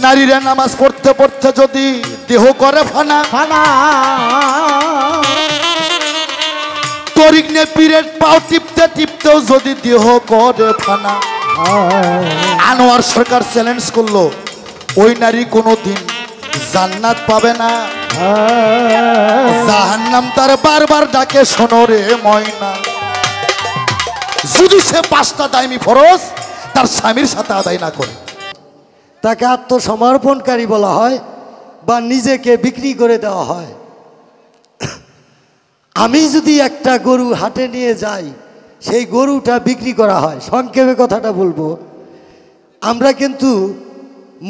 নারীরা নামাজ পড়তে পড়তে যদি দেহ করে ফানা ফানা তরিক নে পীরের পাও টিপতে টিপতেও যদি দেহ করে ফানা আনোয়ার সরকার চ্যালেঞ্জ করলো ওই নারী কোনোদিন জান্নাত পাবে না জাহান্নাম তার বারবার ডাকে শোনো রে ময়না যদি সে 5টা দায়মি ফরজ তার স্বামীর সাথে আদায় না করে তাকে আত্মসমর্পণকারী বলা হয় বা নিজেকে বিক্রি করে দেওয়া হয়। আমি যদি একটা গরু হাটে নিয়ে যাই সেই গরুটা বিক্রি করা হয়। সংক্ষেপে কথাটা বলবো, আমরা কিন্তু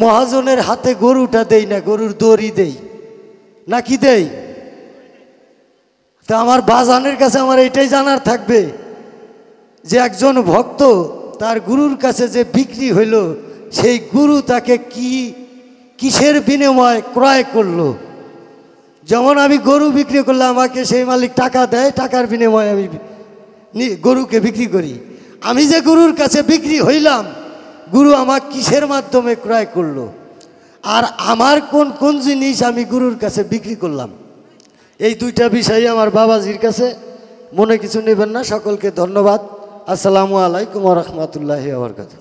মহাজনের হাতে গরুটা দেই না, গরুর দড়ি দেই নাকি দেই? তা আমার বাজানের কাছে আমার এটাই জানার থাকবে যে একজন ভক্ত তার গুরুর কাছে যে বিক্রি হইল সেই গুরু তাকে কিসের বিনিময়ে ক্রয় করলো। যেমন আমি গরু বিক্রি করলে আমাকে সেই মালিক টাকা দেয়, টাকার বিনিময়ে আমি গরুকে বিক্রি করি। আমি যে গুরুর কাছে বিক্রি হইলাম, গুরু আমার কিসের মাধ্যমে ক্রয় করলো, আর আমার কোন কোন জিনিস আমি গুরুর কাছে বিক্রি করলাম, এই দুইটা বিষয় আমার বাবাজির কাছে। মনে কিছু নেবেন না। সকলকে ধন্যবাদ। আসসালামু আলাইকুম ওয়া রাহমাতুল্লাহি ওয়া বারাকাতুহু।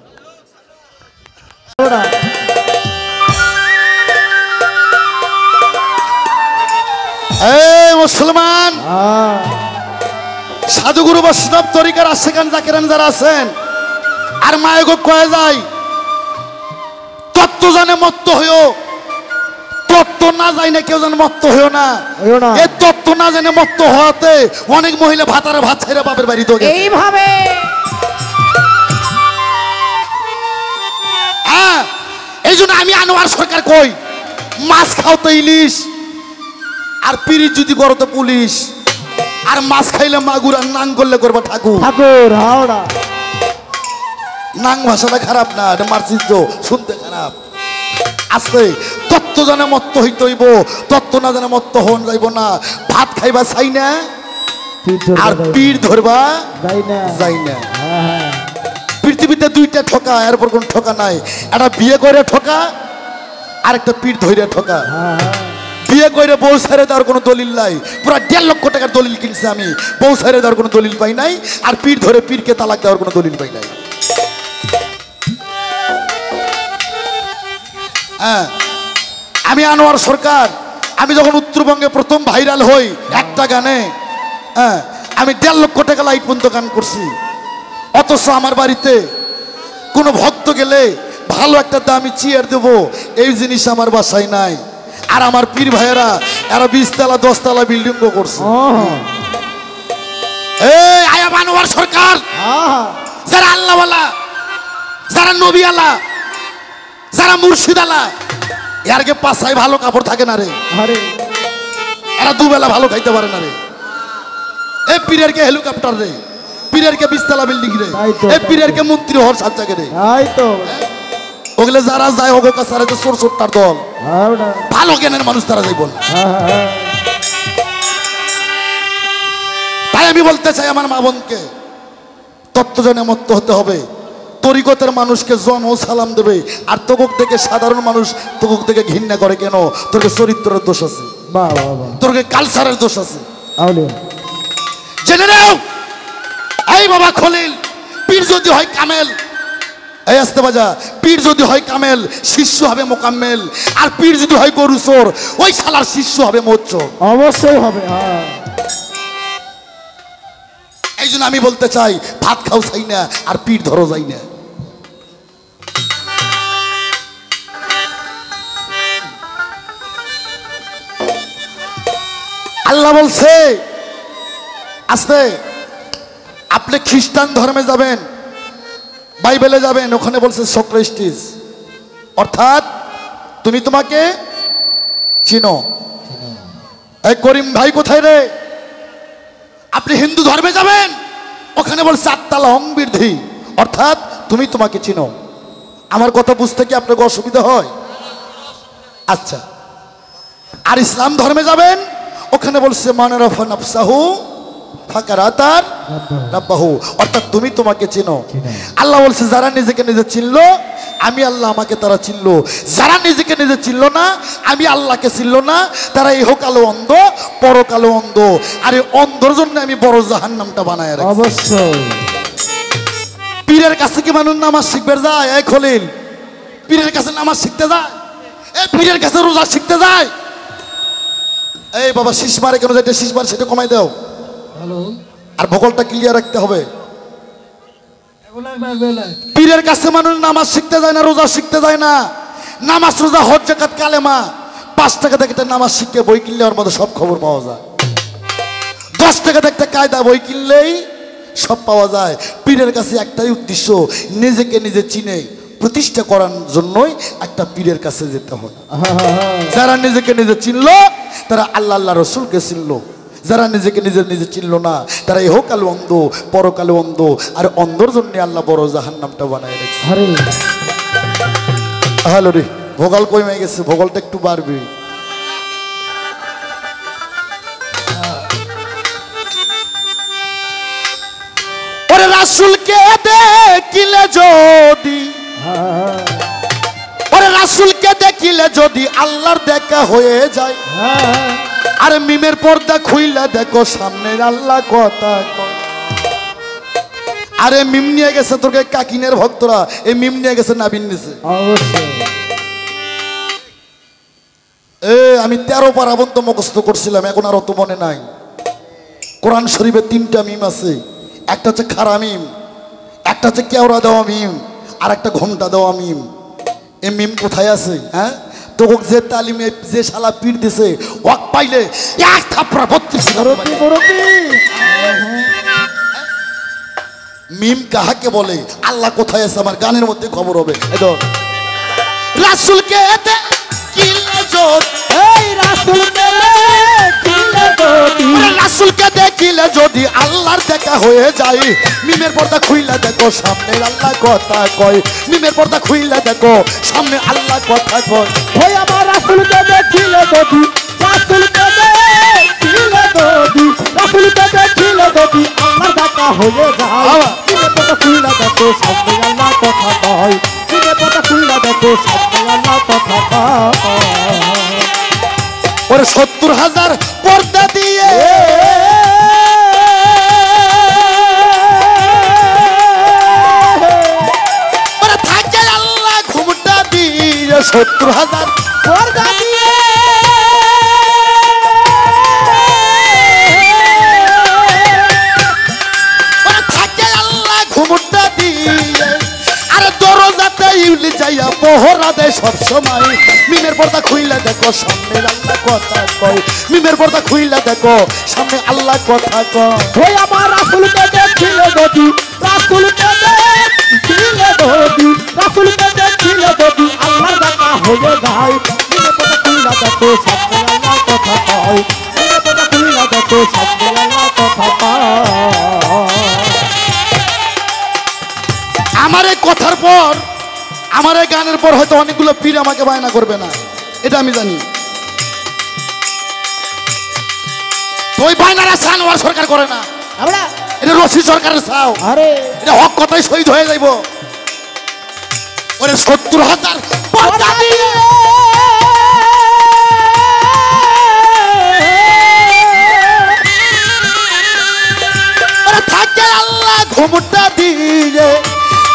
মুসলমান সাধুগুরু বৈষ্ণব তরিকার আশেকান জাকিরান যারা আছেন আর মায়েগো কয়ে যায় তত্ত্ব জানে মত্ত হইও, তত্ত্ব না যায় না কেউ যেন মত্ত হইও না। এই তত্ত্ব না জানে মত্ত হওয়াতে অনেক মহিলা ভাতারে ভাত ছেড়ে বাপের বাড়ি তো এইভাবে এই জন্য আমি আনোয়ার সরকার কই মাছ খাও তো ইলিশ, আর পিরিচ যদি করো তো পুলিশ, আর মাছ খাইলে মাগুর, আর নাং করলে করবা ঠাকুর। ঠাকুর হাওড়া নাং ভাষাটা খারাপ না, এটা মার্সিদ্য শুনতে খারাপ। আস্তে তত্ত্ব জানে মত্ত হইতে হইব, তত্ত্ব না জানে মত্ত হন যাইব না। ভাত খাইবা চাই না আর পীর ধরবা যাই না। পৃথিবীতে দুইটা ঠকা, এরপর কোন ঠকা নাই। একটা বিয়ে করে ঠকা, আর একটা পীর ধরে ঠকা। বিয়ে করে বউ ছেড়ে দেওয়ার কোনো দলিল নাই, পুরো 1.5 লক্ষ টাকার দলিল কিনছে আমি, বউ ছেড়ে দেওয়ার কোনো দলিল পাই নাই। আর পীর ধরে পীরকে তালাক দেওয়ার কোনো দলিল পাই নাই। হ্যাঁ, আমি আনোয়ার সরকার, আমি যখন উত্তরবঙ্গে প্রথম ভাইরাল হই একটা গানে, হ্যাঁ, আমি 1.5 লক্ষ টাকা লাইট পর্যন্ত গান করছি। অথচ আমার বাড়িতে কোনো ভক্ত গেলে ভালো একটা দামি চেয়ার দেবো, এই জিনিস আমার বাসায় নাই। আর আমার পীর ভাইয়েরা এরা 20 তলা 10 তলা বিল্ডিং করছে। এই আয়া আনোয়ার সরকার, যারা আল্লাহওয়ালা, যারা নবী আলা, যারা মুর্শিদ আলা, এরকে পাছায় ভালো কাপড় থাকে না রে, এরা দুবেলা ভালো খাইতে পারে না রে। এ পীরের কে হেলিকপ্টার রে, পীরের কে 20 তলা বিল্ডিং রে, এ পীরের কে মন্ত্রী হওয়ার সাত জায়গা রে। ওগুলো যারা যায় ওগো কাছারে যে সোর সোরটার দল, ভালো জ্ঞানের মানুষ তারা যাইব না। তাই আমি বলতে চাই আমার মা বোনকে, তত্ত্বজনে মত্ত হতে হবে। তরিকতের মানুষকে জন ও সালাম দেবে, আর তোকক থেকে সাধারণ মানুষ তোকক থেকে ঘৃণা করে কেন? তোর চরিত্রের দোষ আছে, তোর কালচারের দোষ আছে। জেনে নাও, এই বাবা খলিল, পীর যদি হয় কামেল, এই আসতে বাজা, পীর যদি হয় কামেল শিষ্য হবে মোকাম্মেল, আর পীর যদি হয় গরু চোর ওই শালার শিষ্য হবে মোচ্চোর। অবশ্যই হবে। এই জন্য আমি বলতে চাই, ভাত খাও চাই না আর পীর ধরো যাই না। আল্লাহ বলছে আস্তে, আপনি খ্রিস্টান ধর্মে যাবেন, বাইবেলে যাবেন, ওখানে বলছে সক্রেটিস, অর্থাৎ তুমি তোমাকে চিনো। এই করিম ভাই কোথায় রে? আপনি হিন্দু ধর্মে যাবেন, ওখানে বলছে আত্মালহং বৃদ্ধি, অর্থাৎ তুমি তোমাকে চিনো। আমার কথা বুঝতে কি আপনাকে অসুবিধা হয়? আচ্ছা, আর ইসলাম ধর্মে যাবেন, ওখানে বলছে মান আরাফা নাফসাহু ফাকারাতার রাব্বাহু, অর্থাৎ তুমি তোমাকে চিনো। আল্লাহ বলছে যারা নিজেকে নিজে চিনলো আমি আল্লাহ আমাকে তারা চিনলো, যারা নিজেকে নিজে চিনলো না আমি আল্লাহকে চিনলো না তারা ইহকালে অন্ধ পরকালে অন্ধ। আর এই অন্ধর জন্য আমি বড় জাহান্নামটা বানায় রাখছি। অবশ্যই। পীরের কাছে কি মানুষ নামাজ শিখবে যায়? এই খলিল, পীরের কাছে নামাজ শিখতে যায়? এই পীরের কাছে রোজা শিখতে যায়? এই বাবা শীষ মারে কেন? যেটা শীষ মারে সেটা কমাই দাও। আর ভূগোলটা ক্লিয়ার রাখতে হবে। পীরের কাছে মানুষ নামাজ শিখতে যায় না, রোজা শিখতে যায় না। নামাজ, রোজা, হজ, যাকাত, কালেমা 5 টাকা থেকে একটা নামাজ শিখে বই কিনলে ওর মধ্যে সব খবর পাওয়া যায়। 10 টাকা থেকে একটা কায়দা বই কিনলেই সব পাওয়া যায়। পীরের কাছে একটাই উদ্দেশ্য, নিজেকে নিজে চিনে প্রতিষ্ঠা করার জন্যই একটা পীরের কাছে যেতে হয়। যারা নিজেকে নিজে চিনলো তারা আল্লাহ আল্লাহ রসুলকে চিনলো, যারা নিজেকে নিজে নিজে চিনলো না তারা ইহকালে অন্ধ পরকালে অন্ধ। আর অন্ধর জন্য আল্লাহ বড় জাহান্নামটা বানায় রেখেছে। হ্যালো রে, ভোগাল কমে গেছে, ভোগালটা একটু বাড়বে। ওরে রাসূলকে দেখিলে যদি, ওরে রাসূলকে দেখিলে যদি আল্লাহর দেখা হয়ে যায়, আরে মিমের পর্দা খুইলা দেখো সামনে আল্লাহ কথা কয়। আরে মিম নিয়ে গেছে তোকে কাকিনের ভক্তরা, এই মিম নিয়ে গেছে নাবিন নিছে। আমি 13 পারা পর্যন্ত মুখস্থ করছিলাম, এখন আর অত মনে নাই। কোরআন শরীফে 3টা মিম আছে, একটা হচ্ছে খারা মিম, একটা হচ্ছে কেওড়া দেওয়া মিম, আর একটা ঘোমটা দেওয়া মিম। এই মিম কোথায় আছে? হ্যাঁ, তোকে যে তালিমে যে শালা পীর দিছে ওয়াক পাইলে এক থাপড়া 32 মিম কাহাকে বলে? আল্লাহ কোথায় আছে আমার গানের মধ্যে খবর হবে। রাসূলকে রাসূলকে দেখিলে যদি আল্লাহর দেখা হয়ে যায়, মিমের পর্দা খুইলা দেখো সামনে আল্লাহ কথা কয়। মিমের পর্দা খুইলা দেখো সামনে আল্লাহ কথা কয়। ওই আমার রাসূলকে দেখিলে যদি, রাসূলকে দেখিলে যদি, রাসূলকে দেখিলে যদি আল্লাহর দেখা হয়ে যায়, মিমের পর্দা খুইলা দেখো সামনে আল্লাহ কথা কয়। মিমের পর্দা খুইলা দেখো সামনে আল্লাহ কথা কয়। ওরে 70,000 পর্দা দিয়ে ওরে থাকে আল্লাহ ঘুমটা দিয়ে, 70,000 পর্দা দিয়ে ওরে থাকে আল্লাহ ঘুমটা দিয়ে। আরে দরজাতে ইউলি যাইয়া পহরা দেয় সব সময়। মিমের পর্দা খুইলা দেখো সামনে আল্লাহ কথা কয়। মিমের পর্দা খুইলা দেখো সামনে আল্লাহ কথা কয়। ওই আমার রাসূলকে দেখিলে যদি, রাসূলকে দেখিলে যদি, রাসূলকে দেখিলে যদি আল্লাহর দেখা হয়ে যায়, মিমের পর্দা খুইলা দেখো সামনে আল্লাহ কথা কয়। মিমের পর্দা খুইলা দেখো সামনে আল্লাহ কথা কয়। আমার এই কথার পর, আমার এই গানের পর হয়তো অনেকগুলো পীর আমাকে বায়না করবে না, এটা আমি জানি। ওই বায়নারা সানোয়ার সরকার করে না, এটা রশি সরকারের চাও। আরে এটা হক কথাই শহীদ হয়ে যাইব। ওরে 70,000 পর্দা দিয়ে ওরে থাকে আল্লাহ ঘুমটা দিয়ে।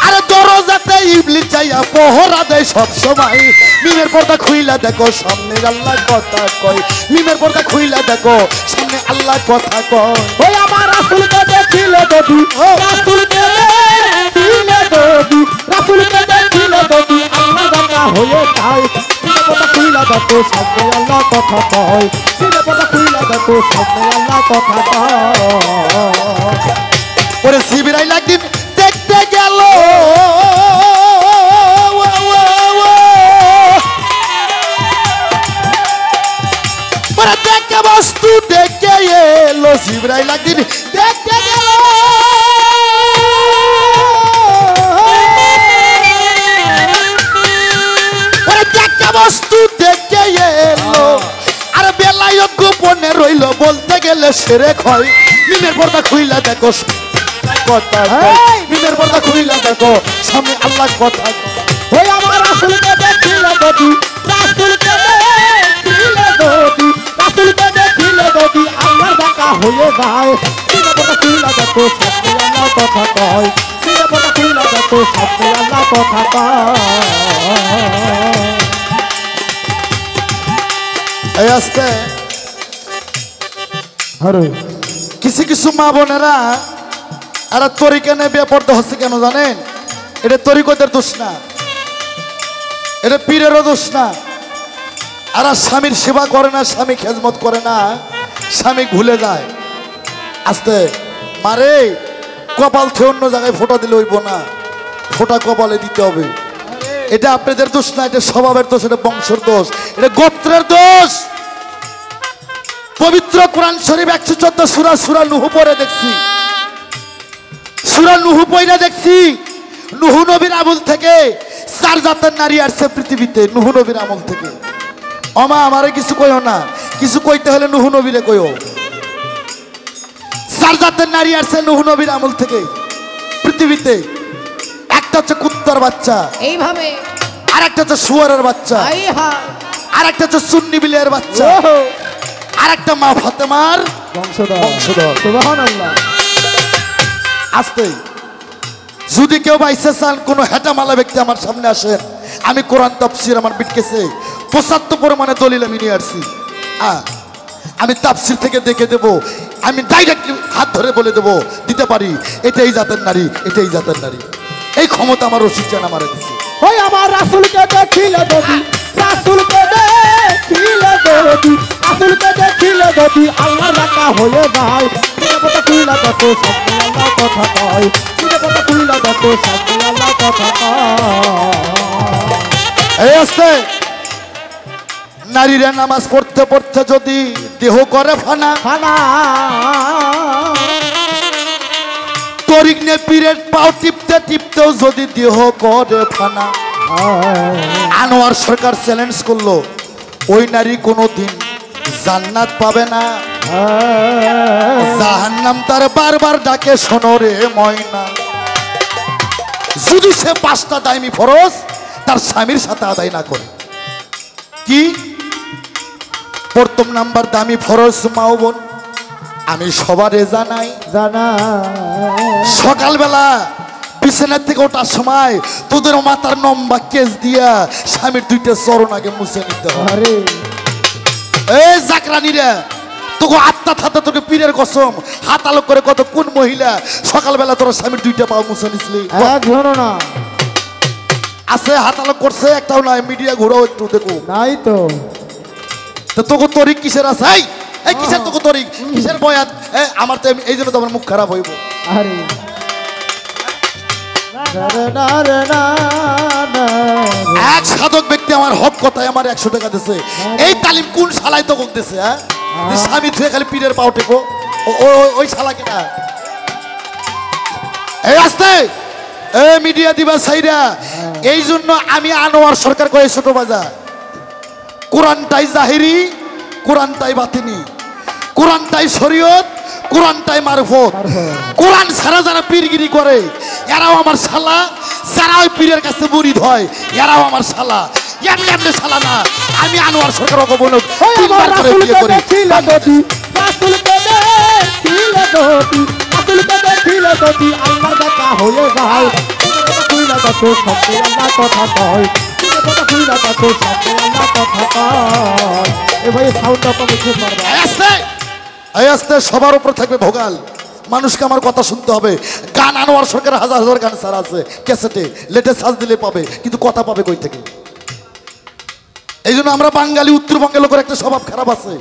আরে দরজাতে ইবলিস যাইয়া পহরা দেয় সব সময়। মিমের পর্দা খুইলা দেখো সামনে আল্লাহ কথা কয়। মিমের পর্দা খুইলা দেখো সামনে আল্লাহ কথা কয়। ওই আমার রাসূলকে দেখিলে যদি, রাসূলকে দেখিলে যদি, রাসূলকে দেখিলে যদি আল্লাহর দেখা হয়ে যায়, মিমের পর্দা খুইলা দেখো সামনে আল্লাহ কথা কয়। মিমের পর্দা খুইলা দেখো সামনে আল্লাহ কথা কয়। ওরে জিবরাইল একদিন দেখতে গেল, ওরে দেখে বস্তু দেখে এলো। জিবরাইল একদিন দেখতে গেল, ওরে দেখে বস্তু দেখে এলো। আর বেলায়ত গোপনে রইল বলতে গেলে সেরে ক্ষয় মিমের পর্দা খুইলা দেখো কথা মিমের পর্দা খুইলা দেখো সামনে আল্লাহ কথা ওই আমার রাসূলকে দেখিলে যদি রাসূলকে দেখিলে যদি রাসূলকে দেখিলে যদি আল্লাহর দেখা হয়ে যায় মিমের পর্দা খুইলা দেখো সামনে আল্লাহ কথা কয় মিমের পর্দা খুইলা দেখো সামনে আল্লাহ কথা কয় এই আসতে আরে কিছু কিছু মা বোনেরা আর তরিকা নিয়ে বেপর্দা হচ্ছে কেন জানেন? এটা তরিকতের দোষ না, এটা পীরেরও দোষ না। আর স্বামীর সেবা করে না, স্বামী খেজমত করে না, স্বামী ভুলে যায়। আস্তে মারে কপাল থেকে অন্য জায়গায় ফোঁটা দিলে হইব না, ফোঁটা কপালে দিতে হবে। এটা আপনাদের দোষ না, এটা স্বভাবের দোষ, এটা বংশের দোষ, এটা গোত্রের দোষ। পবিত্র কোরআন শরীফ 114 সূরা সূরা নূহ পড়ে দেখছি, সূরা নূহ পড়ে দেখছি। নূহ নবীর আমল থেকে 4 জাতের নারী আসছে পৃথিবীতে, নূহ নবীর আমল থেকে। ওমা আমারে কিছু কইও না, কিছু কইতে হলে নূহ নবীরে কইও। 4 জাতের নারী আসছে নূহ নবীর আমল থেকে পৃথিবীতে। একটা হচ্ছে কুত্তার বাচ্চা এইভাবে, আর একটা হচ্ছে শুয়ারের বাচ্চা, আর একটা হচ্ছে সুন্নি বিলের বাচ্চা, আর একটা মা ফাতেমার বংশধর। সুবহানাল্লাহ। আস্তে যদি কেউ বাইসে চান কোনো হেটামালা ব্যক্তি আমার সামনে আসেন, আমি কোরআন তাফসির আমার বিটকেছে 75 পরিমাণে দলিল আমি নিয়ে আসছি। আমি তাফসির থেকে দেখে দেব, আমি ডাইরেক্ট হাত ধরে বলে দেব, দিতে পারি এটাই জাতের নারী, এটাই জাতের নারী। এই ক্ষমতা আমার রশিদ জান আমার দিচ্ছে। ওই আমার রাসূলকে দেখিলে যদি রাসূলকে দেখিলে যদি রাসূলকে দেখিলে যদি আল্লাহর দেখা হয়ে যায় মিমের পর্দা খুইলা দেখো সামনে আল্লাহ কথা কয় মিমের পর্দা খুইলা দেখো সামনে আল্লাহ কথা কয়। এই আসতে নারীরা নামাজ পড়তে পড়তে যদি দেহ করে ফানা, তরিক নে পীরের পাও টিপতে টিপতেও যদি দেহ করে ফানা। আনোয়ার সরকার চ্যালেঞ্জ করলো, ওই নারী কোনোদিন জান্নাত পাবে না, জাহান্নাম তার বারবার ডাকে শোনো রে ময়না। যদি সে 5টা দায়মি ফরজ তার স্বামীর সাথে আদায় না করে। কি প্রথম নাম্বার দামি ফরজ মা বোন আমি সবারে জানাই, সকালবেলা বিছানার থেকে ওঠার সময় তোদের মাথার নম্বা কেস দিয়া স্বামীর 2টা চরণ আগে মুছে নিতে হবে। এই জাকরানিরা তোকে আত্মা থাতে তোকে পীরের কসম হাত আলোক করে কত কোন মহিলা সকালবেলা তোর স্বামীর 2টা পা মুছে নিছিলি? না আছে হাত আলোক করছে একটাও নাই, মিডিয়া ঘুরাও একটু দেখো নাই তো। তোকে তরিক কিসের আছে? এই কিসের তোকে তরিক, কিসের বয়াত? আমার তো এই জন্য তো আমার মুখ খারাপ হইব। আরে এক সাধক ব্যক্তি আমার হক কথায় আমার 100 টাকা দিছে। এই তালিম কোন শালাই তো দিছে? স্বামী থুয়ে খালি পীরের পাও টেপো, ওই শালা কিনা? এই আসতে মিডিয়া দিবা সাইরা। এই জন্য আমি আনোয়ার সরকার কয়ে ছোট বাজার, কোরআনটাই জাহিরি, কোরআনটাই বাতিনি, কোরআনটাই শরীয়ত, কোরআনটাই মারফত। কোরআন ছাড়া যারা পীরগিরি করে এরাও আমার শালা, যারা ওই পীরের কাছে মুরিদ হয় এরাও আমার শালা। এমনি এমনি শালা না, আমি আনোয়ার সরকার অগবনক 3বার করে বিয়ে করি। আল্লাহর দেখা হয়ে যায় খুইলা দেখো সামনে আল্লাহ কথা কয় মিমের পর্দা খুইলা দেখো সামনে আল্লাহ কথা কয়। এ ভাই সাউন্ডটা কমে খুব মারবা। আস্তে আস্তে সবার উপর থাকবে ভোগাল, মানুষকে আমার কথা শুনতে হবে। গান আনোয়ার সরকারের হাজার হাজার গান ছাড়া আছে ক্যাসেটে, লেটে সার্চ দিলে পাবে, কিন্তু কথা পাবে কই থেকে? এই জন্য আমরা বাঙালি উত্তরবঙ্গের লোকের একটা স্বভাব খারাপ আছে,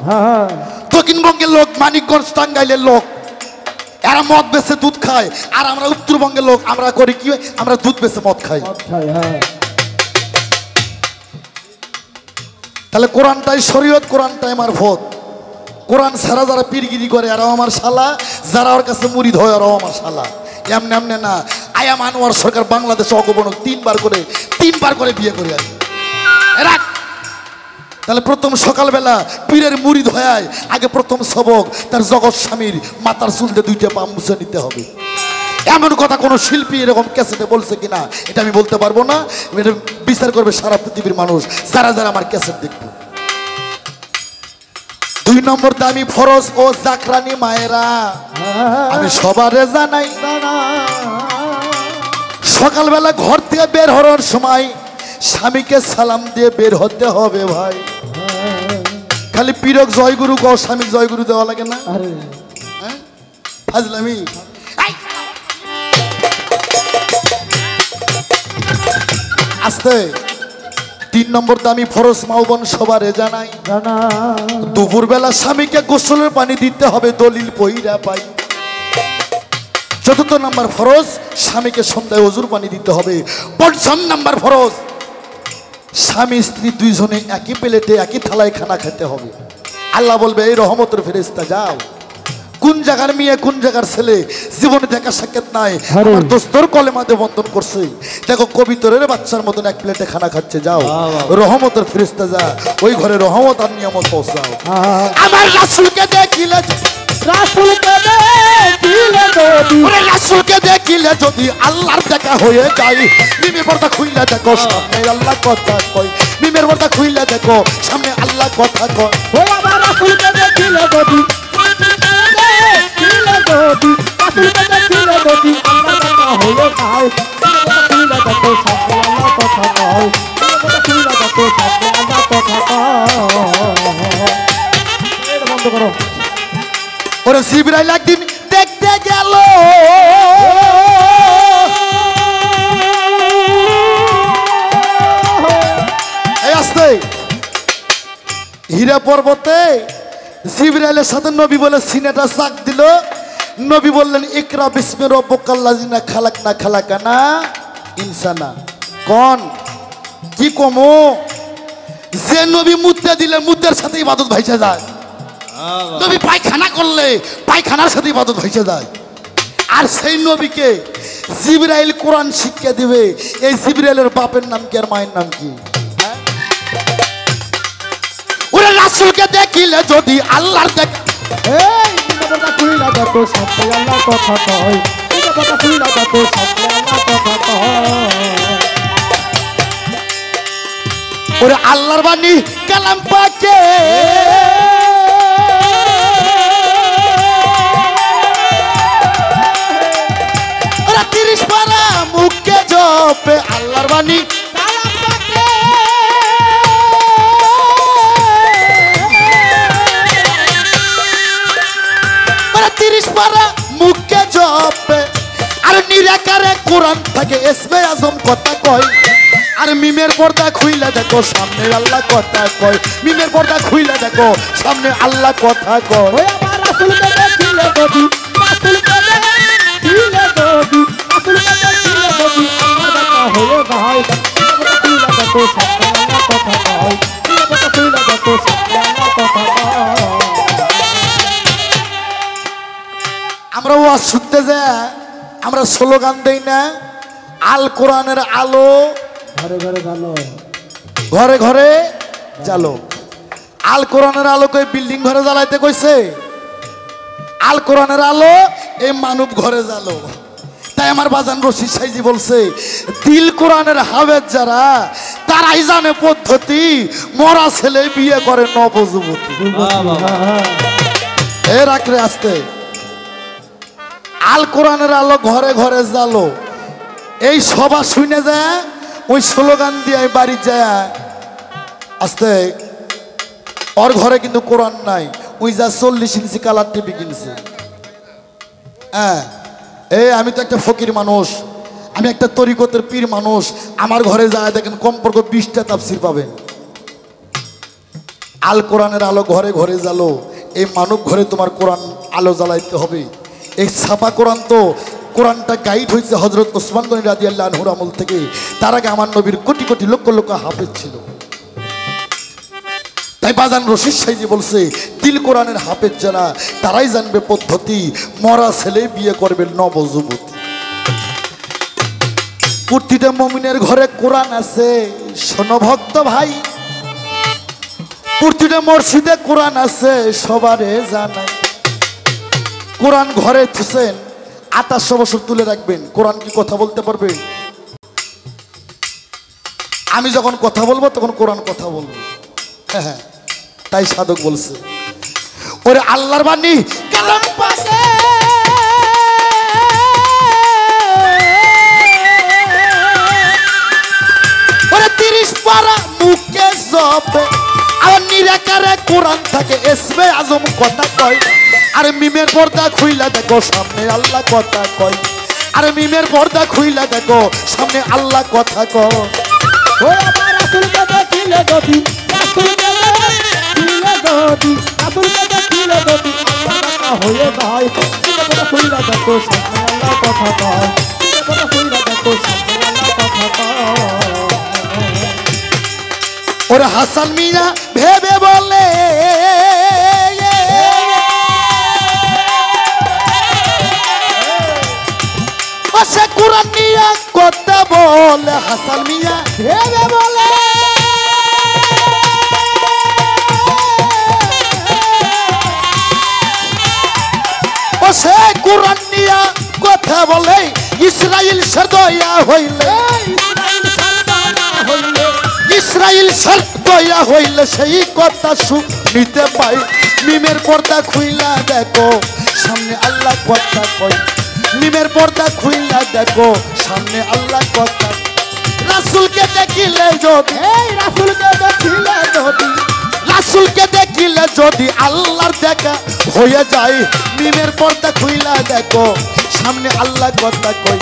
দক্ষিণবঙ্গের লোক মানিকগঞ্জ টাঙ্গাইলের লোক এরা মদ বেচে দুধ খায়, আর আমরা উত্তরবঙ্গের লোক আমরা করি কি? আমরা দুধ বেচে মদ খাই। তাহলে কোরআনটাই শরীয়ত, কোরআনটাই মারফত। কোরআন ছাড়া যারা পীরগিরি করে এরাও আমার শালা, যারা ওর কাছে মুরিদ হয় এরাও আমার শালা। এমনি এমনি না। আয়াম আনোয়ার সরকার বাংলাদেশে অগবনক 3বার করে বিয়ে করে আর তাহলে প্রথম সকালবেলা পীরের মুরিদ হয়ে আগে প্রথম সবক তার জগৎ স্বামীর মাথার চুলতে 2টা পা মুছে নিতে হবে। এমন কথা কোনো শিল্পী এরকম ক্যাসেটে বলছে কিনা এটা আমি বলতে পারবো না, এটা বিচার করবে সারা পৃথিবীর মানুষ যারা যারা আমার ক্যাসেট দেখবে। 2 নম্বর দামি ফরজ ও জাকরানি মায়েরা, আমি সবারে জানাই সকালবেলা ঘর থেকে বের হওয়ার সময় স্বামীকে সালাম দিয়ে বের হতে হবে ভাই। খালি পীরক জয়গুরু কও, স্বামী জয়গুরু দেওয়া লাগে না? হ্যাঁ ফাজলামি। আস্তে 3 নম্বর দামি ফরজ মাওবন সবারে জানাই দুপুরবেলা স্বামীকে গোসলের পানি দিতে হবে দলিল পইরা পাই। 4 নম্বর ফরজ স্বামীকে সন্ধ্যায় ওজুর পানি দিতে হবে। 5 নম্বর ফরজ স্বামী স্ত্রী 2 জনে একই প্লেটে একই থালায় খানা খেতে হবে। আল্লাহ বলবে এই রহমতের ফেরেশতা যাও, কোন জায়গার মেয়ে কোন জায়গার ছেলে জীবনে দেখা সাক্ষাৎ নাই, আমার দোস্তর কলেমাতে বন্ধন করছে, দেখো কবিতরের বাচ্চার মতন এক প্লেটে খানা খাচ্ছে, যাও রহমতের ফেরেশতা যা ওই ঘরে রহমত আর নিয়ামত পৌঁছাও। আমার রাসূলকে দেখিলে রাসূলকে দেখিলে যদি আল্লাহর দেখা হয়ে যায়, মিমের পর্দা খুইলা দেখো সামনে আল্লাহ কথা কয়, মিমের পর্দা খুইলা দেখো সামনে আল্লাহ কথা কয়। ও আমার রাসূলকে দেখিলে যদি ওরে জিবরাইল একদিন দেখতে গেল আসতে হীরা পর্বতে জিবরাইলের সাথে নবী বলে সিনেটা চাক দিল। নবী বললেন ইকরা বিসমি রব্বিকাল্লাযী খালাকনা খালাকানা ইনসানা। কোন কি কমো যে নবী মুদ্রা দিলে মুদ্রার সাথে ইবাদত ভাইসা যায়, নবী পায়খানা করলে পায়খানার সাথে ইবাদত ভাইসা যায়। আর সেই নবীকে জিবরাইল কোরআন শিক্ষা দিবে, এই জিবরাইলের বাপের নাম কি আর মায়ের নাম কি? ওরে রাসূলকে দেখিলে যদি আল্লাহর দেখা ওরে আল্লাহর বাণী কালাম পাকে ওরা 30 পারা মুখে জপে আল্লাহর বাণী কালাম পাকে ওরা 30 পারা মুখে জপে আর নিরাকারে কোরআন থাকে ইসমে আজম কথা কয়। আর মিমের পর্দা খুইলা দেখো সামনে আল্লাহ কথা কয়, মিমের পর্দা খুইলা দেখো সামনে আল্লাহ কথা কয়। ওই আমার রাসূলকে দেখিলে যদি রাসূলকে দেখিলে যদি রাসূলকে দেখিলে যদি আমার দেখা হয়ে যায়, খুইলা দেখো সামনে আল্লাহ কথা কয়, খুইলা দেখো সামনে আল্লাহ কথা কয়। আমরা ওয়াজ শুনতে যাই, আমরা স্লোগান দেই না আল কোরআনের আলো ঘরে ঘরে ভালো ঘরে ঘরে জ্বালো। আল কোরআনের আলোকে বিল্ডিং ঘরে জ্বালাইতে কইছে, আল কোরআনের আলো এই মানব ঘরে জ্বালো। তাই আমার বাজান রশিদ সাইজি বলছে দিল কোরআনের হাফেজ যারা তারাই জানে পদ্ধতি, মরা ছেলে বিয়ে করে নবযুবতী। এ রাখরে আসতে আল কোরআনের আলো ঘরে ঘরে জ্বালো, এই সভা শুনে যায় ওই স্লোগান দিয়ে বাড়ি যায় আসতে। ওর ঘরে কিন্তু কোরআন নাই, ওই যা 40 ইঞ্চি কালার টিভি কিনছে। হ্যাঁ আমি তো একটা ফকির মানুষ, আমি একটা তরিকতের পীর মানুষ, আমার ঘরে যায় দেখেন কমপক্ষে 20টা তাফসির পাবেন। আল কোরআনের আলো ঘরে ঘরে জ্বালো, এই মানব ঘরে তোমার কোরআন আলো জ্বালাইতে হবে। এই ছাপা কোরআন তো কোরআনটা গাইড হয়েছে হযরত ওসমান গনি রাদিয়াল্লাহু আনহুর আমল থেকে। তার আগে আমার নবীর কোটি কোটি লক্ষ লক্ষ হাফেজ ছিল। তাই বাজান রশিদ সাইজি বলছে দিল কোরআনের হাফেজ যারা তারাই জানবে পদ্ধতি, মরা ছেলে বিয়ে করবে নবযুবতী। প্রতিটা মুমিনের ঘরে কোরআন আছে, শোনো ভক্ত ভাই, প্রতিটা মসজিদে কোরআন আছে সবারে জানাই। কোরআন ঘরে থুসেন 2800 বছর তুলে রাখবেন, কোরআন কি কথা বলতে পারবে? আমি যখন কথা বলবো তখন কোরআন কথা বলবো। হ্যাঁ হ্যাঁ, তাই সাধক বলছে ওরে আল্লাহর বাণী কালাম পাশে ওরে 30 পারা মুখে জপে আর নিরাকারে কোরআন থাকে এসমে আজম কথা কয়। আর মিমের পর্দা খুইলা দেখো সামনে আল্লাহ কথা কয়। আর মিমের পর্দা খুইলা দেখো সামনে আল্লাহ কথা কয়। ও আমার রাসূলকে দেখিলে যদি, রাসূলকে দেখিলে যদি, রাসূলকে দেখিলে যদি আল্লাহ দেখা হয়ে যায়। কথা কইরা দেখো সামনে আল্লাহ কথা কয়। কথা কইরা দেখো সামনে আল্লাহ কথা কয়। ওরে হাসান মিয়া ভেবে বলে সে কোরআন নিয়ে কথা বলে। হাসান মিয়া ভেবে বলে ও সে কোরআন নিয়ে কথা বলে। ইসরাইল সদয়া হইলে, ইসরাইল সদয়া হইলে সেই কথা শুনিতে পাই। মিমের পর্দা খুইলা দেখো সামনে আল্লাহ কথা কয়। মিমের পর্দা খুইলা দেখো সামনে আল্লাহ কথা। রাসূলকে দেখিলে যদি, রাসূলকে দেখিলে যদি, রাসূলকে দেখিলে যদি আল্লাহর দেখা হয়ে যায়। মিমের পর্দা খুইলা দেখো সামনে আল্লাহ কথা কয়।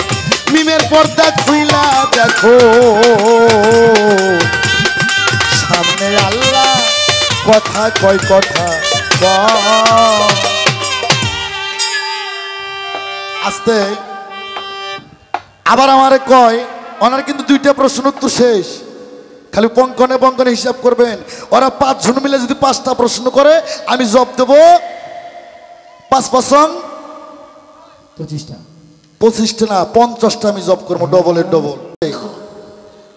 মিমের পর্দা খুইলা দেখো সামনে আল্লাহ কথা কয়। কথা আস্তে আবার আমারে কয় ওনার কিন্তু 2টা প্রশ্ন উত্তর শেষ, খালি পঙ্কনে পঙ্কনে হিসাব করবেন। ওরা 5 জন মিলে যদি 5টা প্রশ্ন করে আমি জব দেব 5 পাঁচং 25টা, 25টা না 50টা আমি জব করবো, ডবলের ডবল।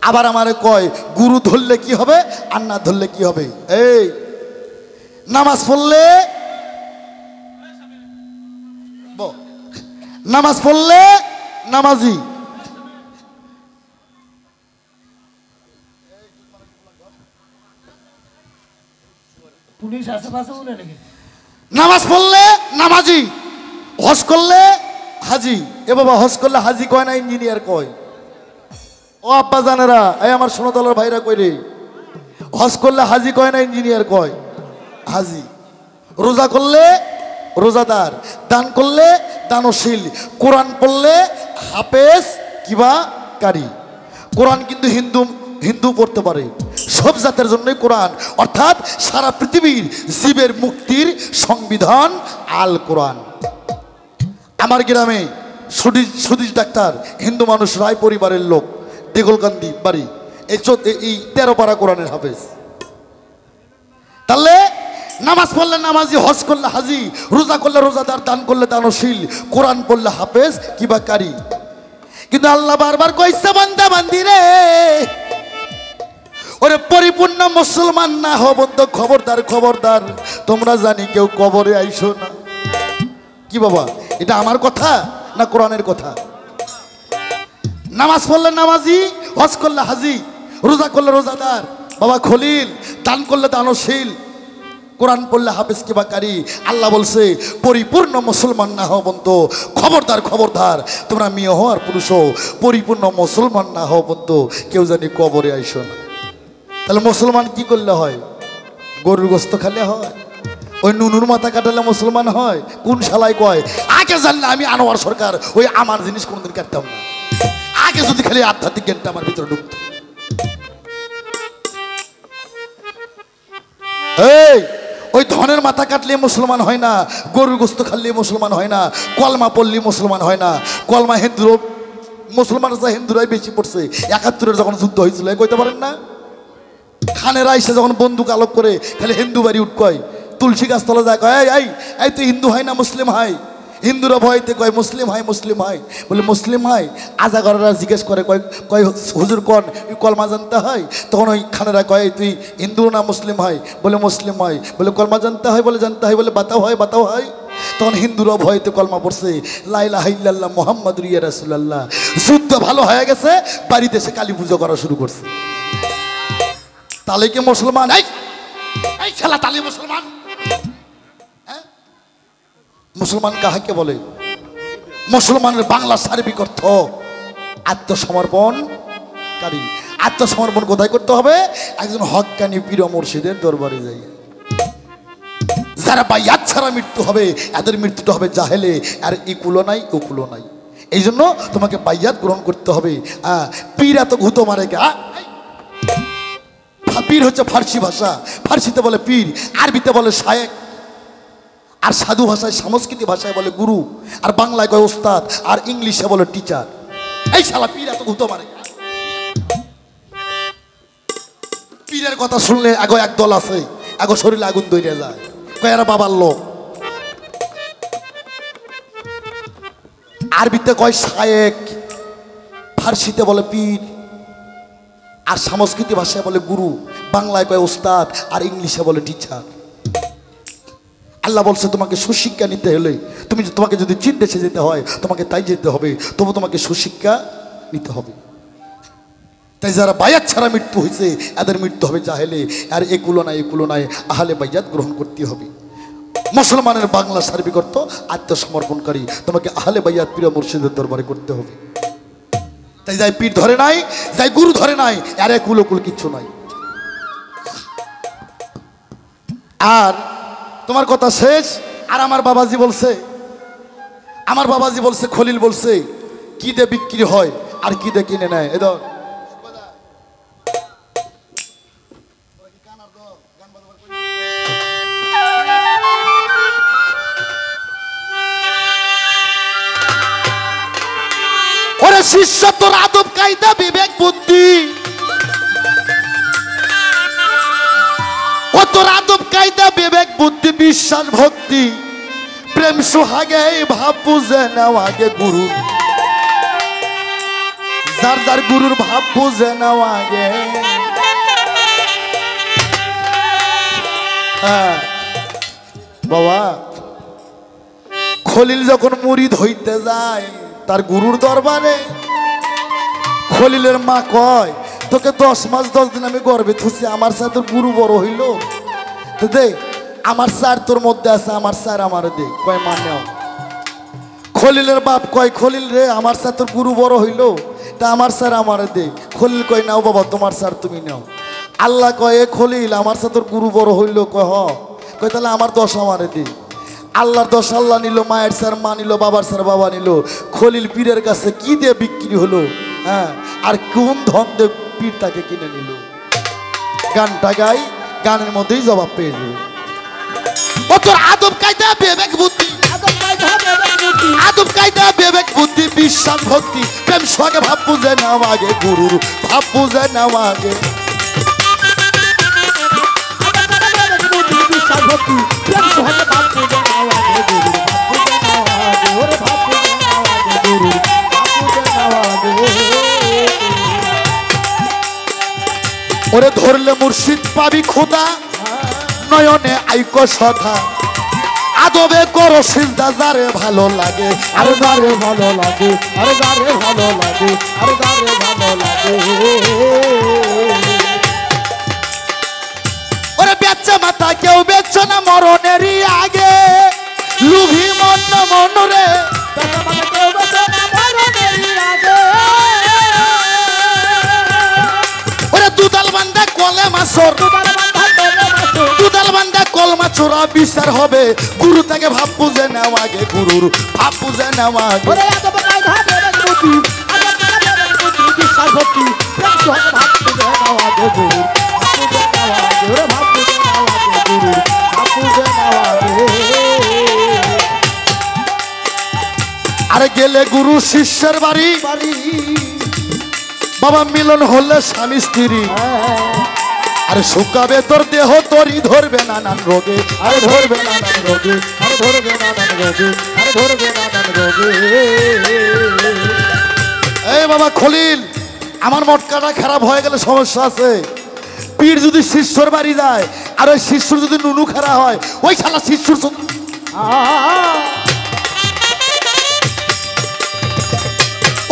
আবার আমারে কয় গুরু ধরলে কি হবে আর না ধরলে কি হবে। এই নামাজ পড়লে, নামাজ পড়লে নামাজি, পুলিশ আশেপাশে মনে নাকি? নামাজ পড়লে নামাজি, হজ করলে হাজি। এ বাবা হজ করলে হাজি কয় না ইঞ্জিনিয়ার কয়। ও আব্বা জানেরা, এই আমার সোনাতলার ভাইরা কই রে, হজ করলে হাজি কয় না ইঞ্জিনিয়ার কয়, হাজি। রোজা করলে রোজাদার, দান করলে দানশীল, কোরআন পড়লে হাফেজ কিবা কারি। কোরআন কিন্তু হিন্দু পড়তে পারে, সব জাতের জন্যই কোরআন, অর্থাৎ সারা পৃথিবীর জীবের মুক্তির সংবিধান আল কোরআন। আমার গ্রামে সুদীশ ডাক্তার, হিন্দু মানুষ, রায় পরিবারের লোক, দেগলকান্দি বাড়ি, এই 13 পারা কোরআনের হাফেজ। তাহলে নামাজ পড়লে নামাজি, হজ করলে হাজি, রোজা করলে রোজাদার, দান করলে দানশীল, কোরআন পড়লে হাফেজ কিবা কারি। কিন্তু আল্লাহ বারবার কইছে বান্দা বান্দি রে, ওরে পরিপূর্ণ মুসলমান না হব তো খবরদার খবরদার, তোমরা জানি কেউ কবরে আইসো না। কি বাবা, এটা আমার কথা না কোরআনের কথা? নামাজ পড়লে নামাজি, হজ করলে হাজি, রোজা করলে রোজাদার, বাবা খলিল, দান করলে দানশীল, কোরআন পড়লে হাফেজ কিবা কারি। আল্লাহ বলছে পরিপূর্ণ মুসলমান না হও বন্ধু, খবরদার খবরদার, তোমরা মেয়ে হও আর পুরুষ হও, পরিপূর্ণ মুসলমান না হও বন্ধু, কেউ জানি কবরে আইসো না। তাহলে মুসলমান কি করলে হয়? গরুর গোস্ত খেলে হয়? ওই নুনুর মাথা কাটালে মুসলমান হয়? কোন শালাই কয়? আগে জানলে আমি আনোয়ার সরকার ওই আমার জিনিস কোনোদিন কাটতাম না। আগে যদি খালি আধ্যাত্মিক জ্ঞানটা আমার ভিতরে ঢুকত। এই ওই ধনের মাথা কাটলে মুসলমান হয় না, গরুর গোস্ত খাল্লে মুসলমান হয় না, কলমা পড়লে মুসলমান হয় না। কলমা হিন্দু মুসলমান আছে, হিন্দুরাই বেশি পড়ছে। 71-এর যখন যুদ্ধ হয়েছিল কইতে পারেন না, খানেরা এসে যখন বন্দুক আলোক করে খালি হিন্দু বাড়ি উঠকয়, তুলসী গাছতলা যায় কয় এই এই তুই হিন্দু হয় না মুসলিম হয়, হিন্দুরা ভয়তে কয় মুসলিম হয় মুসলিম হয়, বলে মুসলিম হয়। আজাগররা জিজ্ঞেস করে কয় কয় হুজুর কন কলমা জানতে হয়? তখন ওই খানেরা কয় তুই হিন্দু না মুসলিম হয়? বলে মুসলিম হয়। বলে কলমা জানতে হয়? বলে জানতে হয়। বলে বাতাও হয়? বাতাও হয়। তখন হিন্দুরা ভয়তে কলমা পড়ছে, লা ইলাহা ইল্লাল্লাহ মুহাম্মাদুর রাসূলুল্লাহ। যুদ্ধ ভালো হয়ে গেছে, বাড়িতে এসে কালী পুজো করা শুরু করছে। তাহলে কি মুসলমান? এই ছেলা তালি মুসলমান? মুসলমান কাহাকে বলে? মুসলমানের বাংলা সার্বিক অর্থ আত্মসমর্পণকারী। আত্মসমর্পণ কোথায় করতে হবে? একজন হক্কানি পীর মুর্শিদের দরবারে যাই। যারা বাইয়াত ছাড়া মৃত্যু হবে, এদের মৃত্যুটা হবে জাহেলে, আর ইকুলো নাই উকুলো নাই। এই জন্য তোমাকে বাইয়াত গ্রহণ করতে হবে। পীর এত ঘুতো মারে কে? পীর হচ্ছে ফার্সি ভাষা, ফার্সিতে বলে পীর, আরবিতে বলে শায়েক, আর সাধু ভাষায় সংস্কৃতি ভাষায় বলে গুরু, আর বাংলায় কয় ওস্তাদ, আর ইংলিশে বলে টিচার। এই শালা পীর এত ঘুতো মারে। পীরের কথা শুনলে আগে এক দল আছে, আগে শরীরে আগুন ধরে যায়, কয় এরা বাবার লোক। আরবিতে কয় শায়েক, ফার্সিতে বলে পীর, আর সংস্কৃতি ভাষায় বলে গুরু, বাংলায় কয় ওস্তাদ, আর ইংলিশে বলে টিচার। আল্লাহ বলছে তোমাকে সুশিক্ষা নিতে হলে, তোমাকে যদি চীন দেশে যেতে হয় তোমাকে তাই যেতে হবে, তবু তোমাকে সুশিক্ষা নিতে হবে। তাই যারা বায়াত ছাড়া মৃত্যু হয়েছে এদের মৃত্যু হবে জাহেলে, আর একুলো নাই আহলে বায়াত গ্রহণ করতে হবে। মুসলমানের বাংলা সার্বিক অর্থ আত্মসমর্পণকারী। তোমাকে আহলে বায়াত পীর মুর্শিদের দরবারে করতে হবে। তাই যাই পীর ধরে নাই, যাই গুরু ধরে নাই, আর একুল কিচ্ছু নাই। আর তোমার কথা শেষ। আর আমার বাবাজি বলছে খলিল বলছে কি দিয়ে বিক্রি হয় আর কি দিয়ে কিনে নেয়। এ ধর ওরে শিষ্য তোর আদব কায়দা বিবেক বুদ্ধি, ও তোর আদব কায়দা বিবেক বুদ্ধি বিশ্বাস ভক্তি প্রেম সোহাগে ভাব বুঝে নাও আগে গুরু, যার যার গুরুর ভাব বুঝে নাও আগে। বাবা খলিল যখন মুরিদ হইতে যায় তার গুরুর দরবারে, খলিলের মা কয় তোকে 10 মাস 10 দিন আমি গর্বে থুছি, আমার স্যার তোর গুরু বড় হইল, তো দে আমার স্যার তোর মধ্যে আছে, আমার স্যার আমার দে। কয় মা নেও। খলিলের বাপ কয় খলিল রে আমার স্যার তোর গুরু বড় হইল, তা আমার স্যার আমার দে। খলিল কয় নাও বাবা তোমার স্যার তুমি নাও। আল্লাহ কয় এ খলিল আমার স্যার তোর গুরু বড় হইল? কয় হ। কয় তাহলে আমার 10 আমার দে। আল্লাহর 10 আল্লাহ নিল, মায়ের স্যার মা নিল, বাবার স্যার বাবা নিল। খলিল পীরের কাছে কি দিয়ে বিক্রি হলো? আর কোন ধন দিয়ে পীর তাকে কিনে নিল? গানটা গাই, গানের মধ্যেই জবাব পেয়ে যাবে। ও তোর আদব কায়দা বিবেক বুদ্ধি, আদব কায়দা বিবেক বুদ্ধি বিশ্বাস ভক্তি প্রেম সোহাগে ভাব বুঝে নাও আগে গুরুর ভাব বুঝে নাও আগে। ওরে ধরলে মুর্শিদ পাবি খোদা, নয়নে আইকো সদা, আদবে করো সিজদা যারে ভালো লাগে, আরে যারে ভালো লাগে, আরে যারে ভালো লাগে, আরে যারে ভালো লাগে। ওরে বেচ্চা মাথা কেউ বেচ্চ না মরণেরই আগে, লুভি মন মন রে ওরে দুদাল বান্দা কলে মাছর, দুদাল বান্দা কল মাছরা বিচার হবে, গুরু তাকে ভাব বুঝে নাও আগে, গুরুর ভাব বুঝে নাও আগে। বিশ্বাস ভক্তি প্রেম সোহাগে ভাব বুঝে নাও আগে গুরু, ভাব বুঝে নাও আগে গুরু, ভাব বুঝে নাও আগে। আরে গেলে গুরু শিষ্যের বাড়ি, বাবা মিলন হলে স্বামী স্ত্রী, আরে শুকাবে তোর দেহ তোরই ধরবে নানান রোগে, আরে ধরবে নানান রোগে, আরে ধরবে নানান রোগে। আরে ধরবে নানান রোগে। এই বাবা খলিল, আমার মটকাটা খারাপ হয়ে গেলে সমস্যা আছে। পীর যদি শিষ্যর বাড়ি যায় আর ওই শিষ্যর যদি নুনু খারাপ হয়, ওই শালা শিষ্যর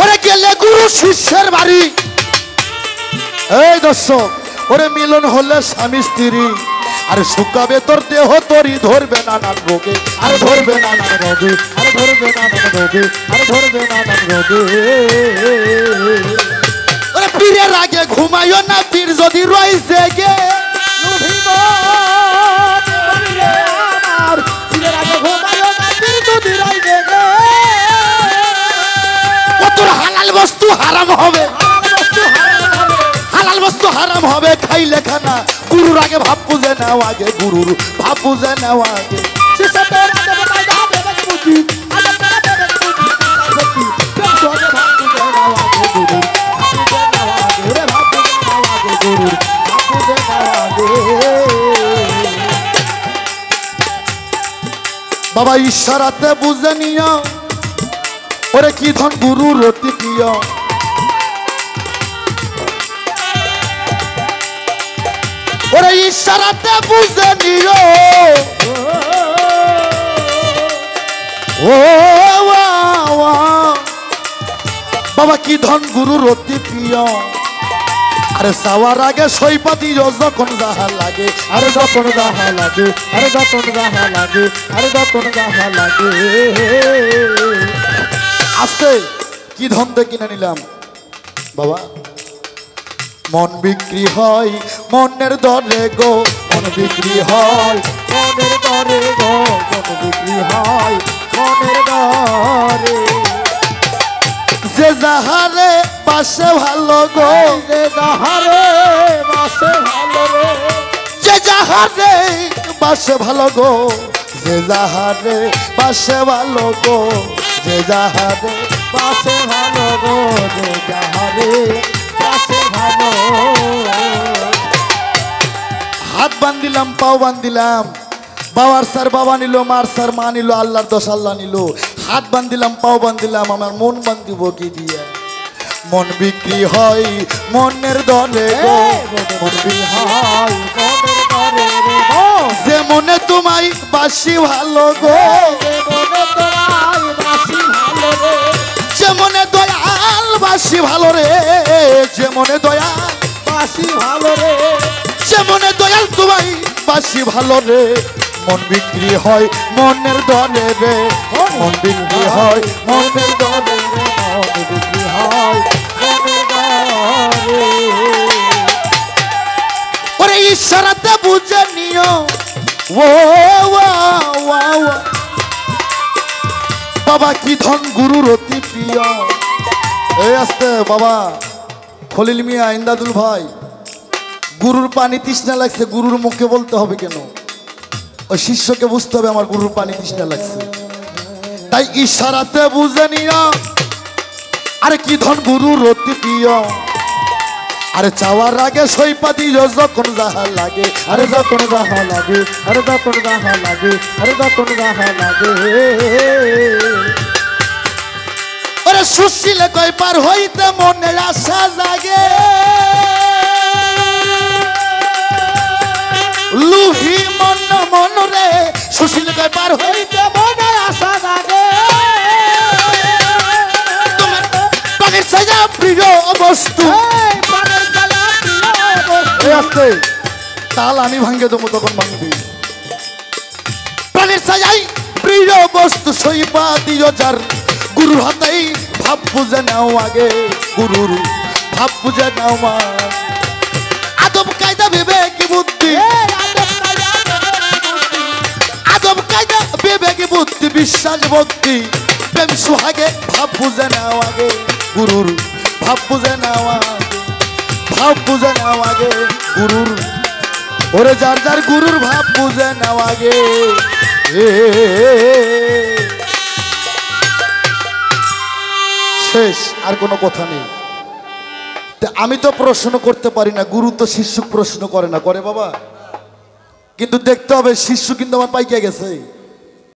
ওরে গেলে গুরু শিষ্যের বাড়ি। এই দর্শক, ওরে মিলন হলে স্বামী স্ত্রী, আরে শুকাবে তোর দেহ তোরই ধরবে নানান রোগে। আরে ধরবে নানান রোগে, আরে ধরবে নানান রোগে, আরে ধরবে নানান রোগে। ওরে পীরের আগে ঘুমাইও না, পীর যদি রয় জেগে। আমার পীরের আগে ঘুমাইও না, পীর যদি রয় জেগে। ও তোর হালাল বস্তু হারাম হবে, হালাল বস্তু হারাম হবে খাইলে খানা। গুরুর আগে ভাব বুঝে নাও, আগে গুরুর ভাব বুঝে নাও আগে। বাবা ইশারাতে বুঝে নিও, ওরে কি ধন গুরুর অতি প্রিয়। ওরে ইশারাতে বুঝে নিও, ও বাবা কি ধন গুরুর অতি প্রিয়। আরে সাওয়ার আগে সইপা দিও যখন যাহা লাগে। আরে যখন যাহা লাগে, আরে যখন যাহা লাগে, আরে যখন যাহা লাগে। আস্তে কি ধন দিয়ে কিনে নিলাম বাবা। মন বিক্রি হয় মনের দরে গো, মন বিক্রি হয় মনের দরে গো, মন বিক্রি হয় মনের দরে। যে যাহারে পাশে ভালো গো, যে যাহারে বাসে ভালো রে, যে যাহারে পাশে ভালো গো, যে যাহারে পাশে ভালো গো, যে যাহারে বাসে ভালো গো, যে যাহারে বাসে ভালো। হাত বান্ধিলাম পাও বান্ধিলাম, বাবার স্যার বাবা নিল, মার স্যার মা নিল, আল্লাহর দোষ আল্লাহ নিল। হাত বান্ধিলাম পাও বান্ধিলাম, আমার মন বান্ধিব কি দিয়ে। মন বিক্রি হয় মনের দরে গো, মন বিক্রি হয় মনের দরে রে গো। যে মনে তোমায় বাসি ভালো গো, যে মনে তোরাই বাসি ভালো রে, যে মনে দয়াল বাসি ভালো রে, যে মনে দয়াল বাসি ভালো রে, যে মনে দয়াল তোমায় বাসি ভালো রে। মন বিক্রি হয় মনের দরে রে, মন বিক্রি হয় মনের দরে রে। মন বিক্রি হয় মনের দরে। ওরে ইশারাতে বুঝে নিও, ও বাবা কি ধন গুরুর অতি প্রিয়। এই আসতে বাবা খলিল মিয়া, ইন্দাদুল ভাই, গুরুর পানি তৃষ্ণা লাগছে, গুরুর মুখে বলতে হবে কেন? ওই শিষ্যকে বুঝতে হবে আমার গুরুর পানি তৃষ্ণা লাগছে। তাই ইশারাতে বুঝে নিও, আরে কি ধন গুরুর অতি প্রিয়। আরে চাওয়ার আগে সইপা দিও যখন যাহা লাগে। আরে যখন যাহা লাগে, আরে যখন যাহা লাগে, আরে যখন যাহা লাগে। ওরে সুশীলে কয় পার হইতে মনে আশা জাগে, লুহি মন মন রে, সুশীলে কয় পার হইতে মনে আশা জাগে। তোমার পাখির সাজা প্রিয় বস্তু। আসতে তাল আমি ভাঙ্গে দেবো, তখন ভাঙবি। প্রাণের সাজাই প্রিয় বস্তু সইপা দিও যার, গুরুর হাতেই ভাব বুঝে নাও আগে, গুরুর ভাব বুঝে নাও মা। আদব কায়দা বিবেক বুদ্ধি, আদব কায়দা বিবেক বুদ্ধি, বিশ্বাস ভক্তি প্রেম সুহাগে ভাব বুঝে নাও আগে, গুরুর ভাব বুঝে নাও আগে, ভাব বুঝে নাও আগে গুরুর। ওরে যার যার গুরুর ভাব বুঝে নাও আগে। শেষ, আর কোনো কথা নেই। আমি তো প্রশ্ন করতে পারি না, গুরু তো শিষ্য প্রশ্ন করে না, করে বাবা? কিন্তু দেখতে হবে শিষ্য কিন্তু আমার পাইকে গেছে।